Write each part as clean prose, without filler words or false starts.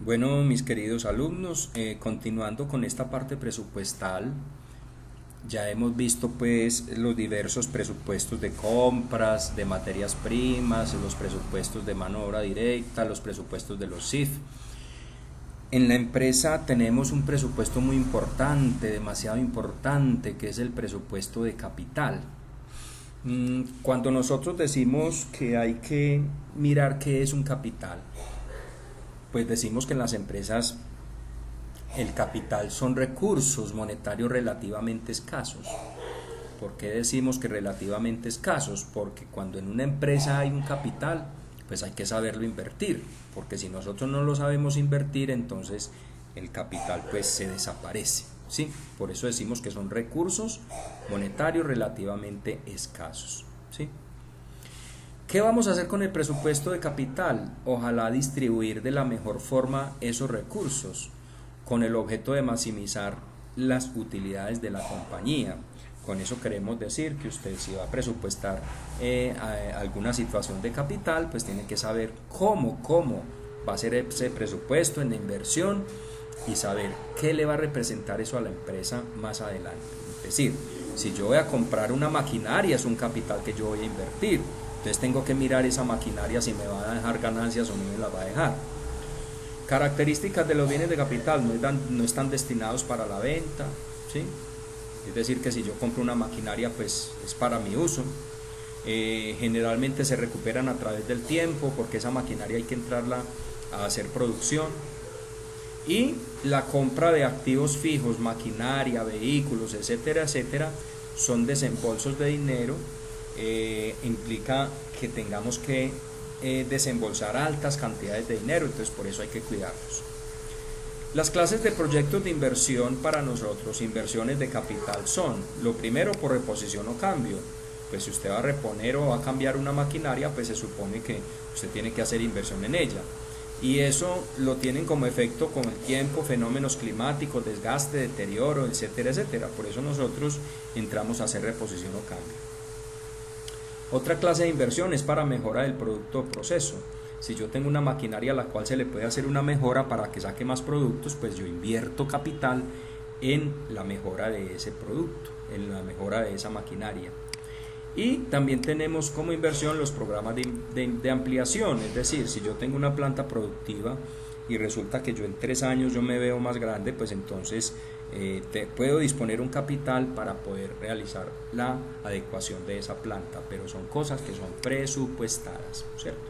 Bueno, mis queridos alumnos, continuando con esta parte presupuestal, ya hemos visto pues los diversos presupuestos de compras, de materias primas, los presupuestos de mano de obra directa, los presupuestos de los CIF. En la empresa tenemos un presupuesto muy importante, demasiado importante, que es el presupuesto de capital. Cuando nosotros decimos que hay que mirar qué es un capital, pues decimos que en las empresas el capital son recursos monetarios relativamente escasos. ¿Por qué decimos que relativamente escasos? Porque cuando en una empresa hay un capital, pues hay que saberlo invertir, porque si nosotros no lo sabemos invertir, entonces el capital pues se desaparece, ¿sí? Por eso decimos que son recursos monetarios relativamente escasos, ¿sí? ¿Qué vamos a hacer con el presupuesto de capital? Ojalá distribuir de la mejor forma esos recursos con el objeto de maximizar las utilidades de la compañía. Con eso queremos decir que usted, si va a presupuestar alguna situación de capital, pues tiene que saber cómo va a ser ese presupuesto en la inversión y saber qué le va a representar eso a la empresa más adelante. Es decir, si yo voy a comprar una maquinaria, es un capital que yo voy a invertir. Entonces tengo que mirar esa maquinaria si me va a dejar ganancias o no me la va a dejar. Características de los bienes de capital: no están destinados para la venta, ¿sí? Es decir, que si yo compro una maquinaria, pues es para mi uso. Generalmente se recuperan a través del tiempo, porque esa maquinaria hay que entrarla a hacer producción. Y la compra de activos fijos, maquinaria, vehículos, etcétera, etcétera, son desembolsos de dinero. Implica que tengamos que desembolsar altas cantidades de dinero, entonces por eso hay que cuidarlos. Las clases de proyectos de inversión para nosotros, inversiones de capital, son: lo primero, por reposición o cambio. Pues si usted va a reponer o va a cambiar una maquinaria, pues se supone que usted tiene que hacer inversión en ella, y eso lo tienen como efecto con el tiempo fenómenos climáticos, desgaste, deterioro, etcétera, etcétera. Por eso nosotros entramos a hacer reposición o cambio. Otra clase de inversión es para mejora del producto o proceso. Si yo tengo una maquinaria a la cual se le puede hacer una mejora para que saque más productos, pues yo invierto capital en la mejora de ese producto, en la mejora de esa maquinaria. Y también tenemos como inversión los programas de ampliación, es decir, si yo tengo una planta productiva y resulta que yo en 3 años yo me veo más grande, pues entonces puedo disponer un capital para poder realizar la adecuación de esa planta, pero son cosas que son presupuestadas, ¿cierto?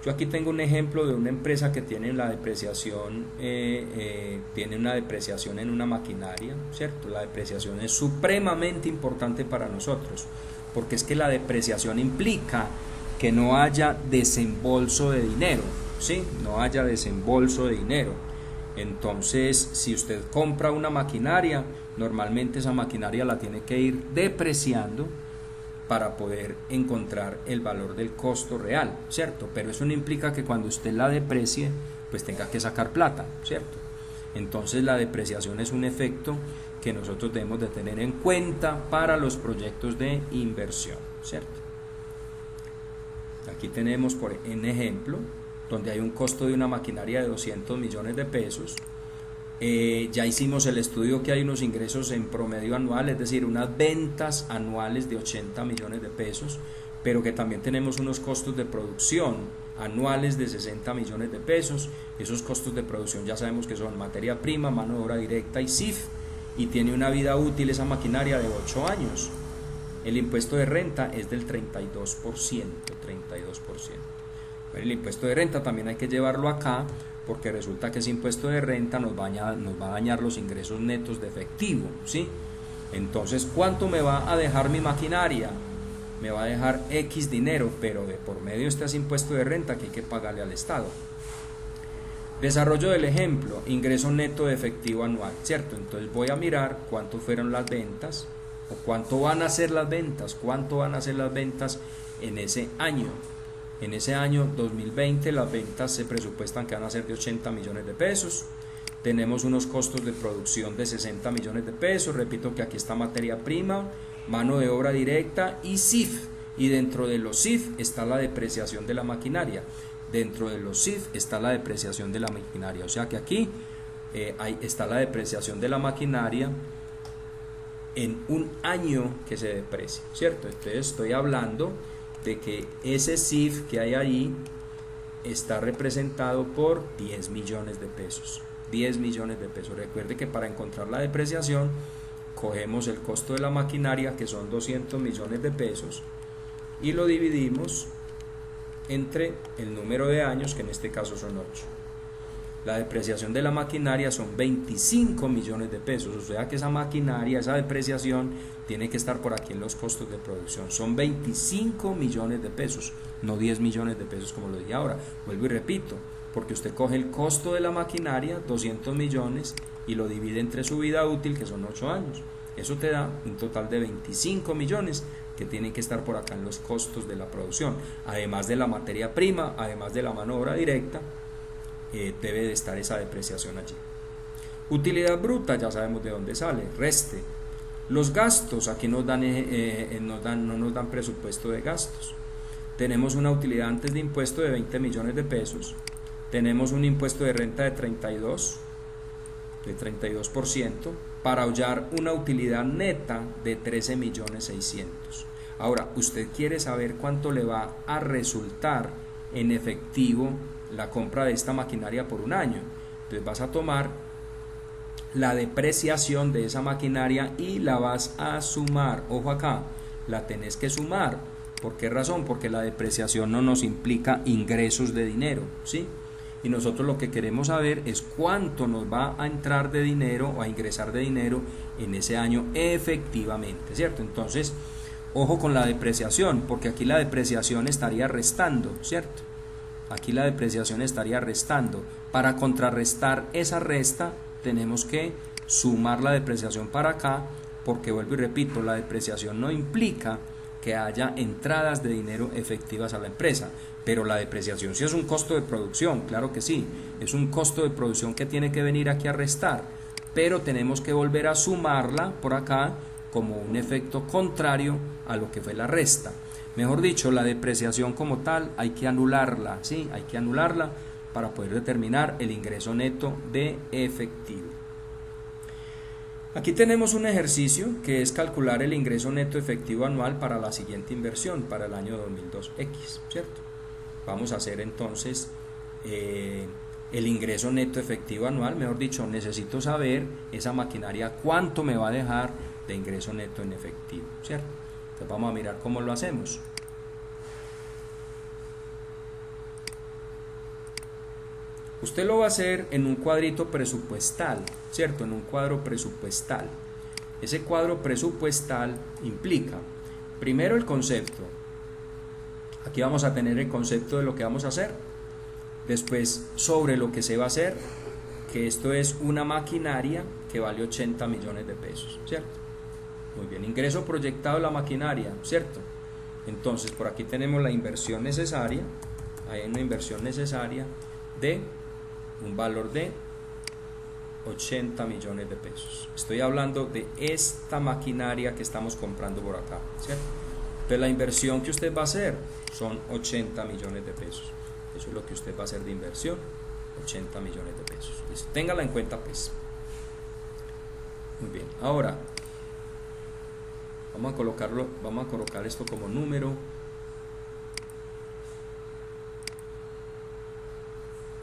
Yo aquí tengo un ejemplo de una empresa que tiene la depreciación, tiene una depreciación en una maquinaria, ¿cierto? La depreciación es supremamente importante para nosotros, porque es que la depreciación implica que no haya desembolso de dinero, ¿sí? No haya desembolso de dinero. Entonces, si usted compra una maquinaria, normalmente esa maquinaria la tiene que ir depreciando para poder encontrar el valor del costo real, ¿cierto? Pero eso no implica que cuando usted la deprecie, pues tenga que sacar plata, ¿cierto? Entonces la depreciación es un efecto que nosotros debemos de tener en cuenta para los proyectos de inversión, ¿cierto? Aquí tenemos por un ejemplo donde hay un costo de una maquinaria de 200 millones de pesos. Ya hicimos el estudio que hay unos ingresos en promedio anual, es decir, unas ventas anuales de 80 millones de pesos, pero que también tenemos unos costos de producción anuales de 60 millones de pesos. Esos costos de producción ya sabemos que son materia prima, mano de obra directa y CIF, y tiene una vida útil esa maquinaria de 8 años. El impuesto de renta es del 32%. El impuesto de renta también hay que llevarlo acá, porque resulta que ese impuesto de renta nos va a dañar los ingresos netos de efectivo, ¿sí? Entonces, ¿cuánto me va a dejar mi maquinaria? Me va a dejar X dinero, pero de por medio está ese impuesto de renta que hay que pagarle al Estado. Desarrollo del ejemplo: ingreso neto de efectivo anual, ¿cierto? Entonces voy a mirar cuánto fueron las ventas, o cuánto van a ser las ventas, en ese año. En ese año 2020 las ventas se presupuestan que van a ser de 80 millones de pesos. Tenemos unos costos de producción de 60 millones de pesos. Repito que aquí está materia prima, mano de obra directa y CIF. Y dentro de los CIF está la depreciación de la maquinaria. Dentro de los CIF está la depreciación de la maquinaria, o sea que aquí está la depreciación de la maquinaria en un año que se deprecia, ¿cierto? Entonces estoy hablando de que ese CIF que hay ahí está representado por 10 millones de pesos. 10 millones de pesos. Recuerde que para encontrar la depreciación cogemos el costo de la maquinaria, que son 200 millones de pesos, y lo dividimos entre el número de años, que en este caso son 8. La depreciación de la maquinaria son 25 millones de pesos, o sea que esa maquinaria, esa depreciación tiene que estar por aquí en los costos de producción. Son 25 millones de pesos, no 10 millones de pesos como lo dije ahora. Vuelvo y repito, porque usted coge el costo de la maquinaria, 200 millones, y lo divide entre su vida útil, que son 8 años. Eso te da un total de 25 millones que tienen que estar por acá en los costos de la producción, además de la materia prima, además de la mano de obra directa. Debe de estar esa depreciación allí. Utilidad bruta, ya sabemos de dónde sale, reste. Los gastos, aquí no nos dan presupuesto de gastos. Tenemos una utilidad antes de impuesto de 20 millones de pesos, tenemos un impuesto de renta de 32%, para hallar una utilidad neta de 13 millones 600. Ahora, usted quiere saber cuánto le va a resultar en efectivo la compra de esta maquinaria por un año. Entonces vas a tomar la depreciación de esa maquinaria y la vas a sumar. Ojo acá, la tenés que sumar. ¿Por qué razón? Porque la depreciación no nos implica ingresos de dinero, ¿sí? Y nosotros lo que queremos saber es cuánto nos va a entrar de dinero o a ingresar de dinero en ese año efectivamente, ¿cierto? Entonces, ojo con la depreciación, porque aquí la depreciación estaría restando, ¿cierto? Aquí la depreciación estaría restando. Para contrarrestar esa resta tenemos que sumar la depreciación para acá, porque vuelvo y repito, la depreciación no implica que haya entradas de dinero efectivas a la empresa, pero la depreciación sí es un costo de producción, claro que sí, es un costo de producción que tiene que venir aquí a restar, pero tenemos que volver a sumarla por acá como un efecto contrario a lo que fue la resta. Mejor dicho, la depreciación como tal hay que anularla, ¿sí? Hay que anularla para poder determinar el ingreso neto de efectivo. Aquí tenemos un ejercicio que es calcular el ingreso neto efectivo anual para la siguiente inversión, para el año 2002X, ¿cierto? Vamos a hacer entonces el ingreso neto efectivo anual, mejor dicho, necesito saber esa maquinaria cuánto me va a dejar de ingreso neto en efectivo, ¿cierto? Entonces vamos a mirar cómo lo hacemos. Usted lo va a hacer en un cuadrito presupuestal, ¿cierto? En un cuadro presupuestal. Ese cuadro presupuestal implica, primero, el concepto. Aquí vamos a tener el concepto de lo que vamos a hacer. Después, sobre lo que se va a hacer, que esto es una maquinaria que vale 80 millones de pesos, ¿cierto? Muy bien, ingreso proyectado de la maquinaria, ¿cierto? Entonces, por aquí tenemos la inversión necesaria. Hay una inversión necesaria de un valor de 80 millones de pesos. Estoy hablando de esta maquinaria que estamos comprando por acá, ¿cierto? Entonces la inversión que usted va a hacer son 80 millones de pesos. Eso es lo que usted va a hacer de inversión, 80 millones de pesos. Listo. Téngala en cuenta, pues. Muy bien, ahora vamos a colocar esto como número.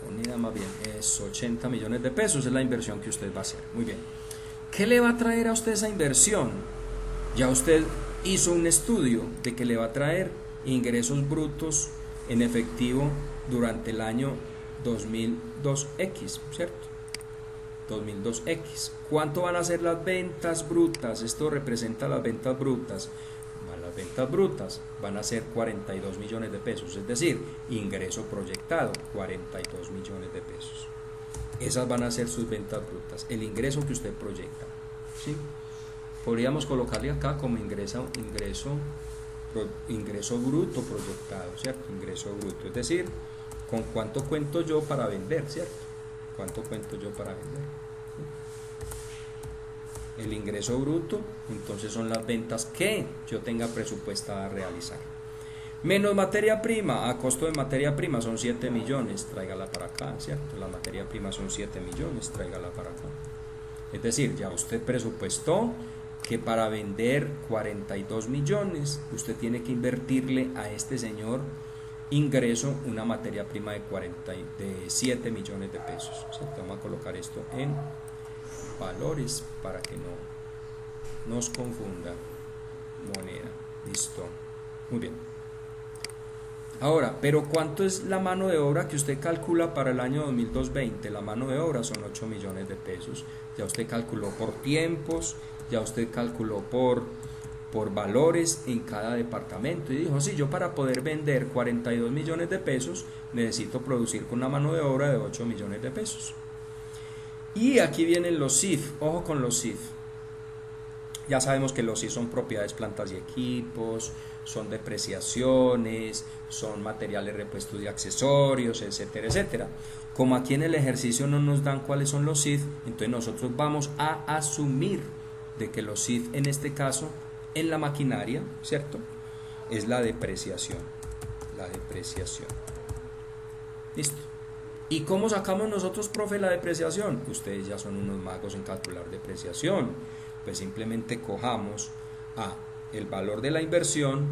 Unidad más bien, es 80 millones de pesos, es la inversión que usted va a hacer. Muy bien. ¿Qué le va a traer a usted esa inversión? Ya usted hizo un estudio de que le va a traer ingresos brutos en efectivo durante el año 2002X, ¿cierto? 2002X. ¿Cuánto van a ser las ventas brutas? Esto representa las ventas brutas. Las ventas brutas van a ser 42 millones de pesos, es decir, ingreso proyectado, 42 millones de pesos. Esas van a ser sus ventas brutas, el ingreso que usted proyecta, ¿sí? Podríamos colocarle acá como ingreso bruto proyectado, ¿cierto? Ingreso bruto, es decir, con cuánto cuento yo para vender, ¿cierto? ¿Cuánto cuento yo para vender? El ingreso bruto, entonces son las ventas que yo tenga presupuestada a realizar. Menos materia prima, a costo de materia prima son 7 millones, tráigala para acá, ¿cierto? La materia prima son 7 millones, tráigala para acá. Es decir, ya usted presupuestó que para vender 42 millones, usted tiene que invertirle a este señor ingreso una materia prima de 7 millones de pesos, ¿cierto? Vamos a colocar esto en valores para que no nos confunda moneda. Listo. Muy bien. Ahora, pero ¿cuánto es la mano de obra que usted calcula para el año 2020? La mano de obra son 8 millones de pesos. Ya usted calculó por tiempos, ya usted calculó por valores en cada departamento y dijo, sí, yo para poder vender 42 millones de pesos necesito producir con una mano de obra de 8 millones de pesos. Y aquí vienen los CIF, ojo con los CIF. Ya sabemos que los CIF son propiedades, plantas y equipos, son depreciaciones, son materiales repuestos y accesorios, etcétera, etcétera. Como aquí en el ejercicio no nos dan cuáles son los CIF, entonces nosotros vamos a asumir de que los CIF en este caso, en la maquinaria, ¿cierto? Es la depreciación. La depreciación. Listo. ¿Y cómo sacamos nosotros, profe, la depreciación? Ustedes ya son unos magos en calcular depreciación. Pues simplemente cojamos el valor de la inversión,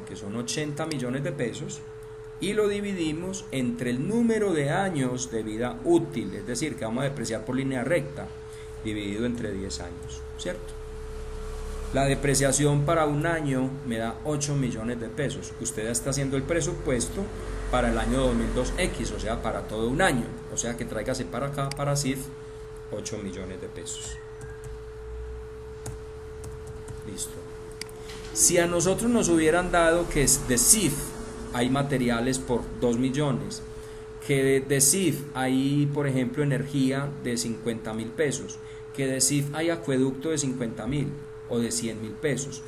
que son 80 millones de pesos, y lo dividimos entre el número de años de vida útil, es decir, que vamos a depreciar por línea recta, dividido entre 10 años, ¿cierto? La depreciación para un año me da 8 millones de pesos. Usted está haciendo el presupuesto para el año 2002X, o sea, para todo un año. O sea, que tráigase para acá, para CIF, 8 millones de pesos. Listo. Si a nosotros nos hubieran dado que de CIF hay materiales por 2 millones, que de CIF hay, por ejemplo, energía de 50.000 pesos, que de CIF hay acueducto de 50.000 o de 100.000 pesos,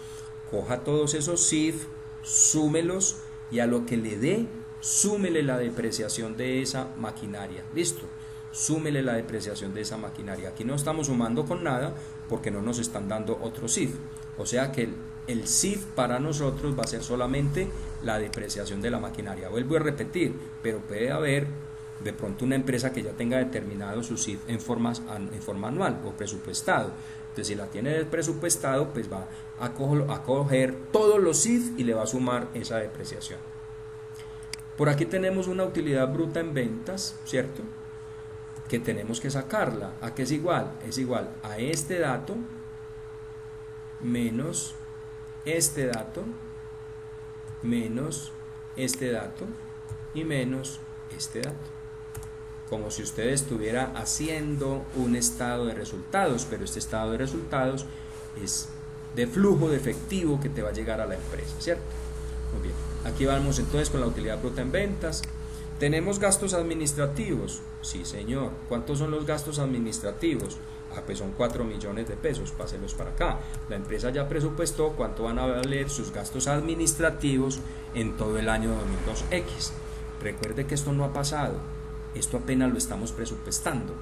coja todos esos CIF, súmelos y a lo que le dé, súmele la depreciación de esa maquinaria. Listo. Súmele la depreciación de esa maquinaria. Aquí no estamos sumando con nada porque no nos están dando otro CIF. O sea que el CIF para nosotros va a ser solamente la depreciación de la maquinaria. Vuelvo a repetir, pero puede haber de pronto una empresa que ya tenga determinado su CIF en forma anual o presupuestado. Entonces, si la tiene presupuestado, pues va a coger todos los CIF y le va a sumar esa depreciación. Por aquí tenemos una utilidad bruta en ventas, ¿cierto? Que tenemos que sacarla. ¿A qué es igual? Es igual a este dato menos este dato menos este dato y menos este dato. Como si usted estuviera haciendo un estado de resultados, pero este estado de resultados es de flujo de efectivo que te va a llegar a la empresa, ¿cierto? Muy bien, aquí vamos entonces con la utilidad bruta en ventas. ¿Tenemos gastos administrativos? Sí, señor. ¿Cuántos son los gastos administrativos? Pues son 4 millones de pesos, páselos para acá. La empresa ya presupuestó cuánto van a valer sus gastos administrativos en todo el año 2002X. Recuerde que esto no ha pasado, esto apenas lo estamos presupuestando.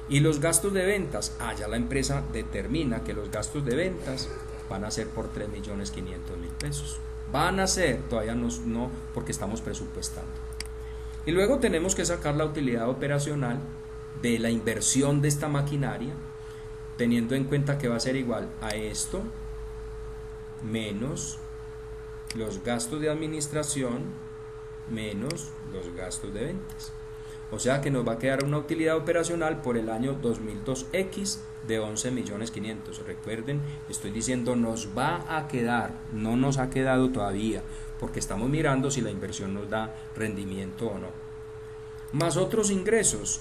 Y los gastos de ventas, ya la empresa determina que los gastos de ventas van a ser por 3.500.000 pesos. Van a ser, todavía no, porque estamos presupuestando. Y luego tenemos que sacar la utilidad operacional de la inversión de esta maquinaria, teniendo en cuenta que va a ser igual a esto menos los gastos de administración menos los gastos de ventas. O sea que nos va a quedar una utilidad operacional por el año 2002X de 11.500.000. Recuerden, estoy diciendo nos va a quedar, no nos ha quedado todavía, porque estamos mirando si la inversión nos da rendimiento o no. Más otros ingresos.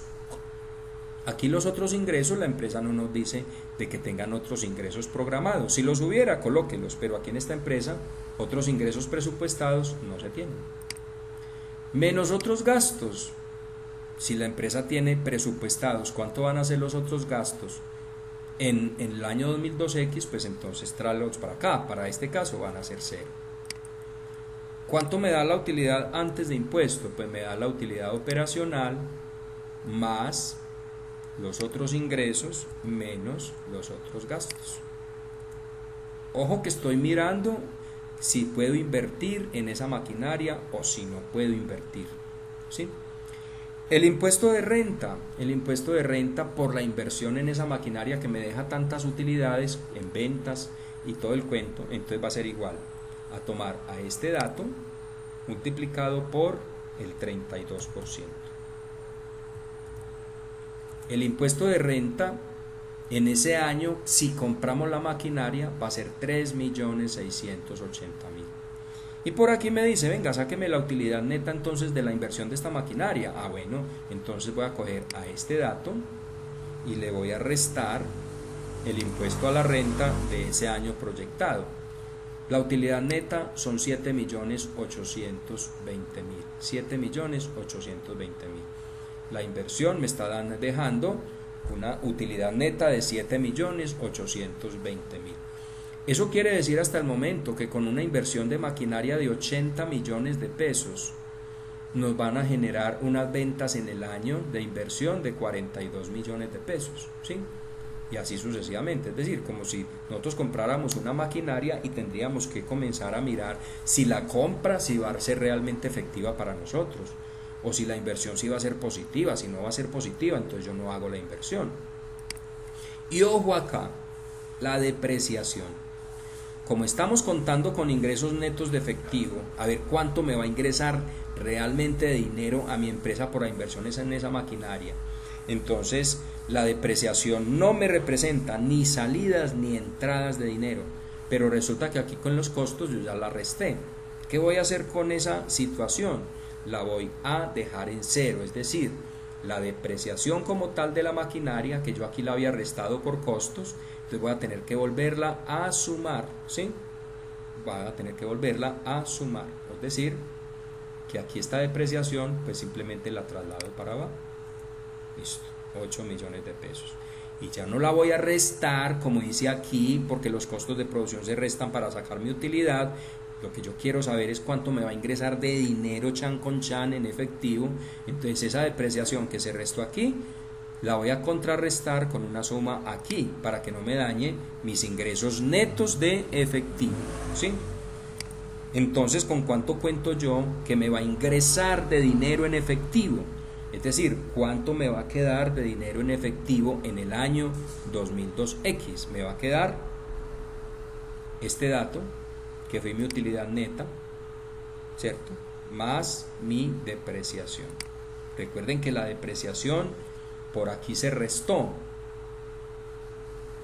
Aquí los otros ingresos, la empresa no nos dice de que tengan otros ingresos programados. Si los hubiera, colóquelos, pero aquí en esta empresa, otros ingresos presupuestados no se tienen. Menos otros gastos. Si la empresa tiene presupuestados, ¿cuánto van a ser los otros gastos? En el año 2002X, pues entonces tráelos para acá. Para este caso van a ser 0. ¿Cuánto me da la utilidad antes de impuesto? Pues me da la utilidad operacional más los otros ingresos menos los otros gastos. Ojo que estoy mirando si puedo invertir en esa maquinaria o si no puedo invertir, ¿sí? El impuesto de renta por la inversión en esa maquinaria que me deja tantas utilidades en ventas y todo el cuento, entonces va a ser igual a tomar a este dato multiplicado por el 32%. El impuesto de renta en ese año, si compramos la maquinaria, va a ser 3.680.000. Y por aquí me dice, venga, sáqueme la utilidad neta entonces de la inversión de esta maquinaria. Ah, bueno, entonces voy a coger a este dato y le voy a restar el impuesto a la renta de ese año proyectado. La utilidad neta son 7.820.000. 7.820.000. La inversión me está dejando una utilidad neta de 7.820.000. Eso quiere decir hasta el momento que con una inversión de maquinaria de 80 millones de pesos nos van a generar unas ventas en el año de inversión de 42 millones de pesos, ¿sí? Y así sucesivamente, es decir, como si nosotros compráramos una maquinaria y tendríamos que comenzar a mirar si la compra si va a ser realmente efectiva para nosotros, o si la inversión sí va a ser positiva. Si no va a ser positiva, entonces yo no hago la inversión. Y ojo acá, la depreciación. Como estamos contando con ingresos netos de efectivo, a ver cuánto me va a ingresar realmente de dinero a mi empresa por las inversiones en esa maquinaria. Entonces, la depreciación no me representa ni salidas ni entradas de dinero, pero resulta que aquí con los costos yo ya la resté. ¿Qué voy a hacer con esa situación? La voy a dejar en cero, es decir, la depreciación como tal de la maquinaria, que yo aquí la había restado por costos, entonces voy a tener que volverla a sumar, ¿sí? Voy a tener que volverla a sumar, es decir, que aquí esta depreciación, pues simplemente la traslado para abajo. Listo, 8 millones de pesos. Y ya no la voy a restar, como dice aquí, porque los costos de producción se restan para sacar mi utilidad. Lo que yo quiero saber es cuánto me va a ingresar de dinero chan con chan en efectivo. Entonces esa depreciación que se restó aquí, la voy a contrarrestar con una suma aquí, para que no me dañe mis ingresos netos de efectivo, ¿sí? Entonces, ¿con cuánto cuento yo que me va a ingresar de dinero en efectivo? Es decir, ¿cuánto me va a quedar de dinero en efectivo en el año 2002X? Me va a quedar este dato, que fue mi utilidad neta, ¿cierto? Más mi depreciación. Recuerden que la depreciación por aquí se restó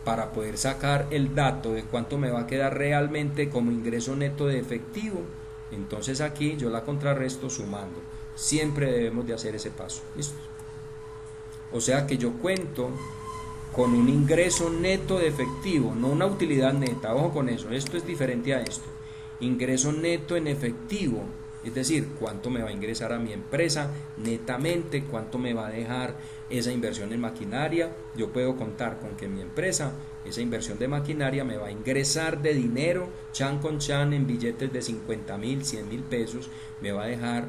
para poder sacar el dato de cuánto me va a quedar realmente como ingreso neto de efectivo. Entonces aquí yo la contrarresto sumando. Siempre debemos de hacer ese paso. ¿Listo? O sea que yo cuento con un ingreso neto de efectivo, no una utilidad neta. Ojo con eso, esto es diferente a esto. Ingreso neto en efectivo, es decir, cuánto me va a ingresar a mi empresa netamente, cuánto me va a dejar esa inversión en maquinaria. Yo puedo contar con que mi empresa, esa inversión de maquinaria me va a ingresar de dinero, chan con chan, en billetes de 50.000, 100.000 pesos, me va a dejar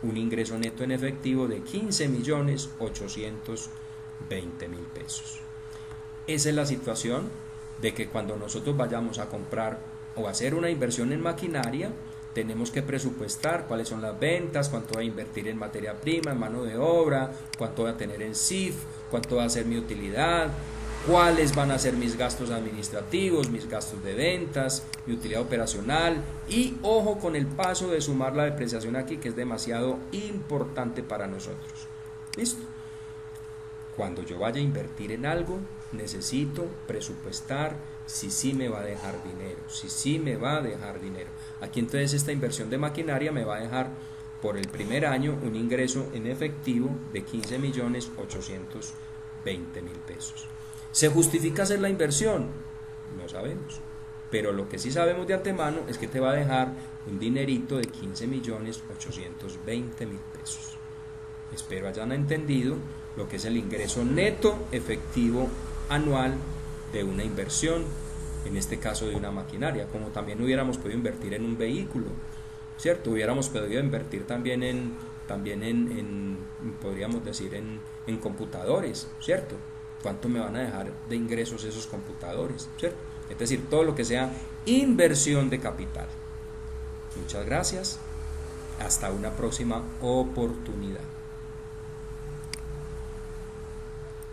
un ingreso neto en efectivo de 15.820.000 pesos. Esa es la situación de que cuando nosotros vayamos a comprar o hacer una inversión en maquinaria, tenemos que presupuestar cuáles son las ventas, cuánto voy a invertir en materia prima, en mano de obra, cuánto voy a tener en CIF, cuánto va a ser mi utilidad, cuáles van a ser mis gastos administrativos, mis gastos de ventas, mi utilidad operacional, y ojo con el paso de sumar la depreciación aquí, que es demasiado importante para nosotros. ¿Listo? Cuando yo vaya a invertir en algo, necesito presupuestar si sí me va a dejar dinero, si sí me va a dejar dinero. Aquí entonces esta inversión de maquinaria me va a dejar por el primer año un ingreso en efectivo de 15.820.000 pesos. ¿Se justifica hacer la inversión? No sabemos, pero lo que sí sabemos de antemano es que te va a dejar un dinerito de 15.820.000 pesos. Espero hayan entendido lo que es el ingreso neto efectivo anual de una inversión, en este caso de una maquinaria, como también hubiéramos podido invertir en un vehículo, ¿cierto? Hubiéramos podido invertir también en podríamos decir, en computadores, ¿cierto? ¿Cuánto me van a dejar de ingresos esos computadores, ¿cierto? Es decir, todo lo que sea inversión de capital. Muchas gracias. Hasta una próxima oportunidad.